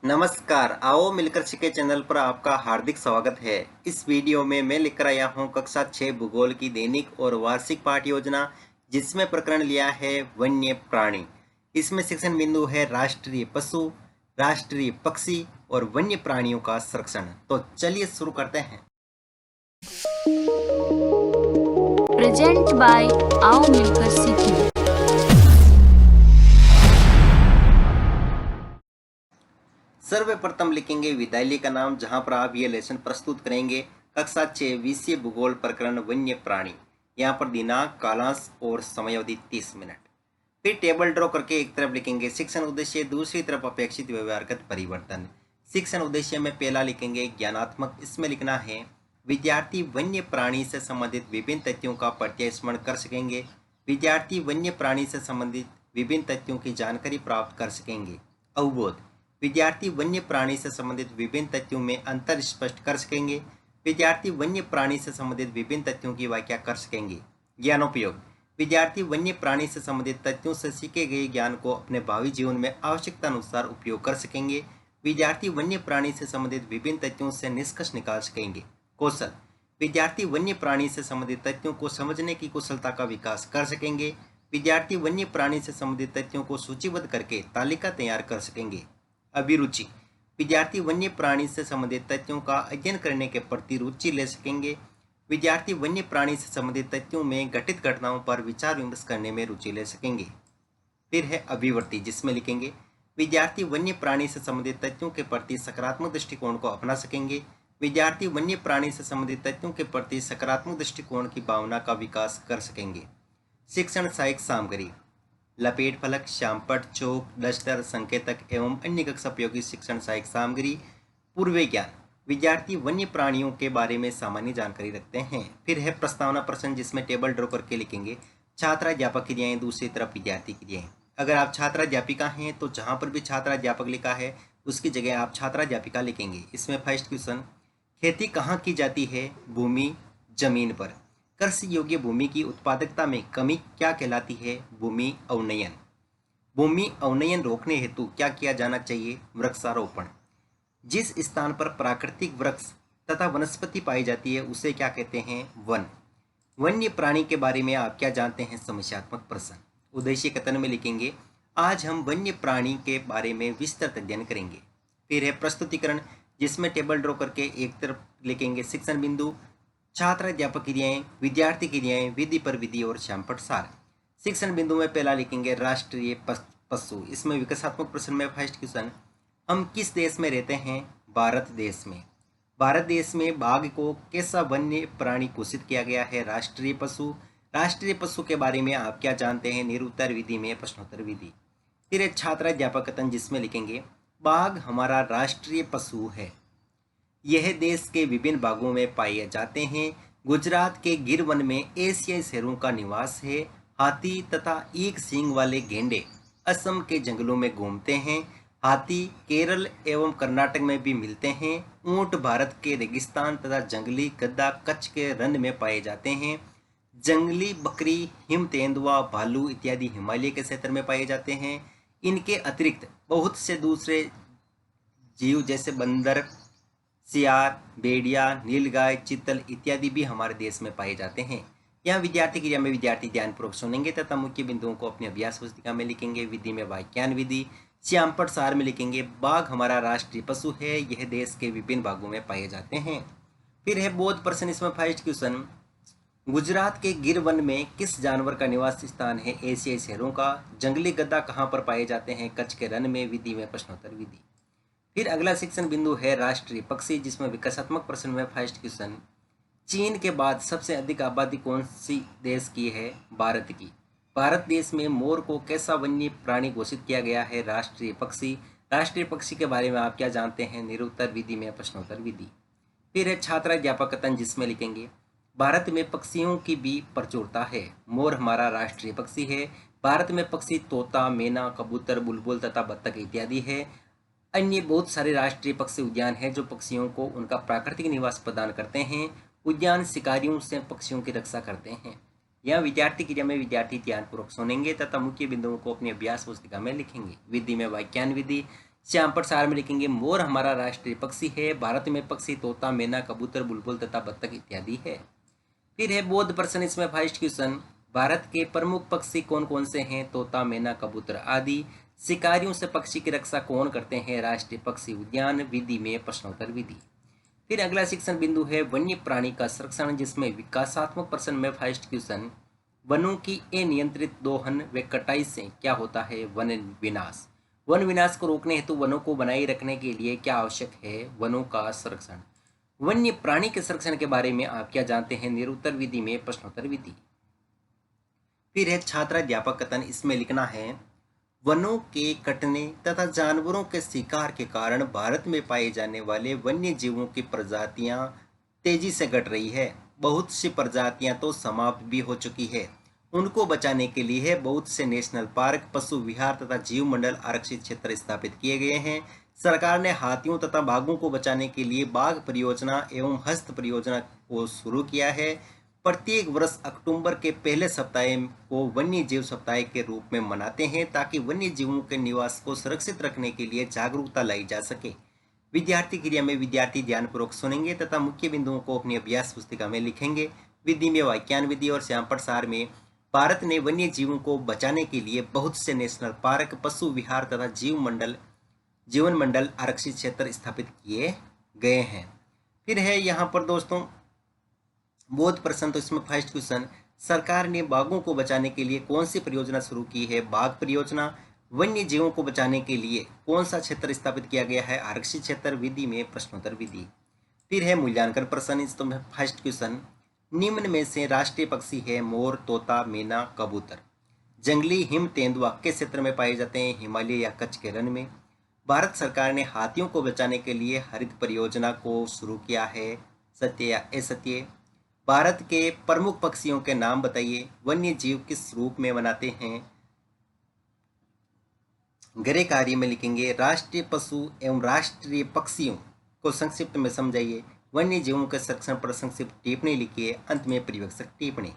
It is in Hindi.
नमस्कार, आओ मिलकर सीखे चैनल पर आपका हार्दिक स्वागत है। इस वीडियो में मैं लेकर आया हूं कक्षा 6 भूगोल की दैनिक और वार्षिक पाठ योजना, जिसमें प्रकरण लिया है वन्य प्राणी। इसमें शिक्षण बिंदु है राष्ट्रीय पशु, राष्ट्रीय पक्षी और वन्य प्राणियों का संरक्षण। तो चलिए शुरू करते हैं। प्रेजेंट बाय आओ मिलकर सीखें। सर्वप्रथम लिखेंगे विद्यालय का नाम, जहां पर आप ये लेसन प्रस्तुत करेंगे। कक्षा 6 विषय भूगोल प्रकरण वन्य प्राणी। यहाँ पर दिनांक, कालांश और समयावधि 30 मिनट। फिर टेबल ड्रॉ करके एक तरफ लिखेंगे शिक्षण उद्देश्य, दूसरी तरफ अपेक्षित व्यवहारगत परिवर्तन। शिक्षण उद्देश्य में पहला लिखेंगे ज्ञानात्मक। इसमें लिखना है विद्यार्थी वन्य प्राणी से संबंधित विभिन्न तथ्यों का प्रत्यास्मरण कर सकेंगे। विद्यार्थी वन्य प्राणी से संबंधित विभिन्न तथ्यों की जानकारी प्राप्त कर सकेंगे। अवबोध, विद्यार्थी वन्य प्राणी से संबंधित विभिन्न तथ्यों में अंतर स्पष्ट कर सकेंगे। विद्यार्थी वन्य प्राणी से संबंधित विभिन्न तथ्यों की व्याख्या कर सकेंगे। ज्ञानोपयोग, विद्यार्थी वन्य प्राणी से संबंधित तथ्यों से सीखे गए ज्ञान को अपने भावी जीवन में आवश्यकता अनुसार उपयोग कर सकेंगे। विद्यार्थी वन्य प्राणी से संबंधित विभिन्न तथ्यों से निष्कर्ष निकाल सकेंगे। कौशल, विद्यार्थी वन्य प्राणी से संबंधित तथ्यों को समझने की कुशलता का विकास कर सकेंगे। विद्यार्थी वन्य प्राणी से संबंधित तथ्यों को सूचीबद्ध करके तालिका तैयार कर सकेंगे। अभिरुचि, विद्यार्थी वन्य प्राणी से संबंधित तथ्यों का अध्ययन करने के प्रति रुचि ले सकेंगे। विद्यार्थी वन्य प्राणी से संबंधित तथ्यों में घटित घटनाओं पर विचार विमर्श करने में रुचि ले सकेंगे। फिर है अभिवृत्ति, जिसमें लिखेंगे विद्यार्थी वन्य प्राणी से संबंधित तथ्यों के प्रति सकारात्मक दृष्टिकोण को अपना सकेंगे। विद्यार्थी वन्य प्राणी से संबंधित तथ्यों के प्रति सकारात्मक दृष्टिकोण की भावना का विकास कर सकेंगे। शिक्षण सहायक सामग्री, लपेट फलक, श्यामपट्ट, चौक, डस्टर, संकेतक एवं अन्य कक्षा उपयोगी शिक्षण सहायक सामग्री। पूर्व ज्ञान, विद्यार्थी वन्य प्राणियों के बारे में सामान्य जानकारी रखते हैं। फिर है प्रस्तावना प्रश्न, जिसमें टेबल ड्रॉ करके लिखेंगे छात्राध्यापक क्रियाएं, दूसरी तरफ विद्यार्थी क्रियाएं। अगर आप छात्राध्यापिका हैं तो जहां पर भी छात्राध्यापक लिखा है उसकी जगह आप छात्राध्यापिका लिखेंगे। इसमें फर्स्ट क्वेश्चन, खेती कहाँ की जाती है? भूमि, जमीन पर। कृषि योग्य भूमि की उत्पादकता में कमी क्या कहलाती है? भूमि अवनयन। भूमि अवनयन रोकने हेतु क्या किया जाना चाहिए? वृक्षारोपण। जिस स्थान पर प्राकृतिक वृक्ष तथा वनस्पति पाई जाती है उसे क्या कहते हैं? वन। वन्य प्राणी के बारे में आप क्या जानते हैं? समस्यात्मक प्रश्न। उद्देश्य कथन में लिखेंगे आज हम वन्य प्राणी के बारे में विस्तृत अध्ययन करेंगे। फिर है प्रस्तुतिकरण, जिसमें टेबल ड्रॉ करके एक तरफ लिखेंगे शिक्षण बिंदु, छात्राध्यापक क्रियाएं, विद्यार्थी क्रियाएं, विधि पर विधि और श्यामपट्ट सार। शिक्षण बिंदु में पहला लिखेंगे राष्ट्रीय पशु। इसमें विकासात्मक प्रश्न में फर्स्ट क्वेश्चन, हम किस देश में रहते हैं? भारत देश में। भारत देश में बाघ को कैसा वन्य प्राणी घोषित किया गया है? राष्ट्रीय पशु। राष्ट्रीय पशु के बारे में आप क्या जानते हैं? निरुत्तर विधि में प्रश्नोत्तर विधि। फिर एक छात्राध्यापक कथन, जिसमें लिखेंगे बाघ हमारा राष्ट्रीय पशु है। यह देश के विभिन्न भागों में पाए जाते हैं। गुजरात के गिर वन में एशियाई शेरों का निवास है। हाथी तथा एक सींग वाले गेंडे असम के जंगलों में घूमते हैं। हाथी केरल एवं कर्नाटक में भी मिलते हैं। ऊंट भारत के रेगिस्तान तथा जंगली गद्दा कच्छ के रन में पाए जाते हैं। जंगली बकरी, हिम तेंदुआ, भालू इत्यादि हिमालय के क्षेत्र में पाए जाते हैं। इनके अतिरिक्त बहुत से दूसरे जीव जैसे बंदर, सियार, भेड़िया, नीलगाय, चीतल इत्यादि भी हमारे देश में पाए जाते हैं। यहाँ विद्यार्थी क्रिया में विद्यार्थी ध्यानपूर्वक सुनेंगे तथा मुख्य बिंदुओं को अपनी अभ्यास पुस्तिका में लिखेंगे। विधि में वाक्यान विधि। श्यामपट्ट सार में लिखेंगे बाघ हमारा राष्ट्रीय पशु है, यह देश के विभिन्न भागों में पाए जाते हैं। फिर है बोध प्रश्न, इसमें फर्स्ट क्वेश्चन, गुजरात के गिर वन में किस जानवर का निवास स्थान है? एशियाई शेरों का। जंगली गद्दा कहाँ पर पाए जाते हैं? कच्छ के रन में। विधि में प्रश्नोत्तर विधि। फिर अगला शिक्षण बिंदु है राष्ट्रीय पक्षी, जिसमें विकासात्मक प्रश्न में फर्स्ट क्वेश्चन, चीन के बाद सबसे अधिक आबादी कौन सी देश की है? भारत की। भारत देश में मोर को कैसा वन्य प्राणी घोषित किया गया है? राष्ट्रीय पक्षी। राष्ट्रीय पक्षी के बारे में आप क्या जानते हैं? निरुत्तर विधि में प्रश्नोत्तर विधि। फिर है छात्राध्यापक कथन, जिसमें लिखेंगे भारत में पक्षियों की भी प्रचुरता है। मोर हमारा राष्ट्रीय पक्षी है। भारत में पक्षी तोता, मैना, कबूतर, बुलबुल तथा बत्तख इत्यादि है। अन्य बहुत सारे राष्ट्रीय पक्षी उद्यान हैं जो पक्षियों को उनका प्राकृतिक निवास प्रदान करते हैं। उद्यान शिकारियों से पक्षियों की रक्षा करते हैं। यह विद्यार्थी क्रिया में विद्यार्थी ध्यानपूर्वक सुनेंगे तथा मुख्य बिंदुओं को अपनी अभ्यास पुस्तिका में लिखेंगे। विधि में वाक्यान विधि। श्याम प्रसार में लिखेंगे मोर हमारा राष्ट्रीय पक्षी है। भारत में पक्षी तोता, मैना, कबूतर, बुलबुल तथा बत्तख इत्यादि है। फिर है बोध प्रश्न, इसमें फर्स्ट क्वेश्चन, भारत के प्रमुख पक्षी कौन कौन से हैं? तोता, मैना, कबूतर आदि। शिकारियों से पक्षी की रक्षा कौन करते हैं? राष्ट्रीय पक्षी उद्यान। विधि में प्रश्नोत्तर विधि। फिर अगला शिक्षण बिंदु है वन्य प्राणी का संरक्षण, जिसमें विकासात्मक प्रश्न में फर्स्ट क्वेश्चन, वनों की अनियंत्रित दोहन व कटाई से क्या होता है? वन विनाश। वन विनाश को रोकने हेतु वनों को बनाए रखने के लिए क्या आवश्यक है? वनों का संरक्षण। वन्य प्राणी के संरक्षण के बारे में आप क्या जानते हैं? निरुत्तर विधि में प्रश्नोत्तर विधि। फिर है छात्राध्यापक कथन, इसमें लिखना है वनों के कटने तथा जानवरों के शिकार के कारण भारत में पाए जाने वाले वन्य जीवों की प्रजातियां तेजी से घट रही है। बहुत सी प्रजातियां तो समाप्त भी हो चुकी है। उनको बचाने के लिए बहुत से नेशनल पार्क, पशु विहार तथा जीव मंडल आरक्षित क्षेत्र स्थापित किए गए हैं। सरकार ने हाथियों तथा बाघों को बचाने के लिए बाघ परियोजना एवं हस्त परियोजना को शुरू किया है। प्रत्येक वर्ष अक्टूबर के पहले सप्ताह को वन्य जीव सप्ताह के रूप में मनाते हैं, ताकि वन्य जीवों के निवास को सुरक्षित रखने के लिए जागरूकता लाई जा सके। विद्यार्थी क्रिया में विद्यार्थी ध्यानपूर्वक सुनेंगे तथा मुख्य बिंदुओं को अपनी अभ्यास पुस्तिका में लिखेंगे। विधि में वाक्यान विधि और श्याम प्रसार में भारत ने वन्य जीवों को बचाने के लिए बहुत से नेशनल पार्क, पशु विहार तथा जीवन मंडल आरक्षित क्षेत्र स्थापित किए गए हैं। फिर है यहाँ पर दोस्तों बोध प्रश्न, तो इसमें फर्स्ट क्वेश्चन, सरकार ने बाघों को बचाने के लिए कौन सी परियोजना शुरू की है? बाघ परियोजना। वन्य जीवों को बचाने के लिए कौन सा क्षेत्र स्थापित किया गया है? आरक्षित क्षेत्र। विधि में प्रश्नोत्तर विधि। फिर है मूल्यांकन प्रश्न, इसमें फर्स्ट क्वेश्चन, निम्न में से राष्ट्रीय पक्षी है मोर, तोता, मैना, कबूतर। जंगली हिम तेंदुआ किस क्षेत्र में पाए जाते हैं? हिमालय या कच्छ के रण में। भारत सरकार ने हाथियों को बचाने के लिए हरित परियोजना को शुरू किया है। सत्य या असत्य। भारत के प्रमुख पक्षियों के नाम बताइए। वन्य जीव किस रूप में मनाते हैं? गृह कार्य में लिखेंगे राष्ट्रीय पशु एवं राष्ट्रीय पक्षियों को संक्षिप्त में समझाइए। वन्य जीवों के संरक्षण पर संक्षिप्त टिप्पणी लिखिए। अंत में परिवेक्षक टिप्पणी।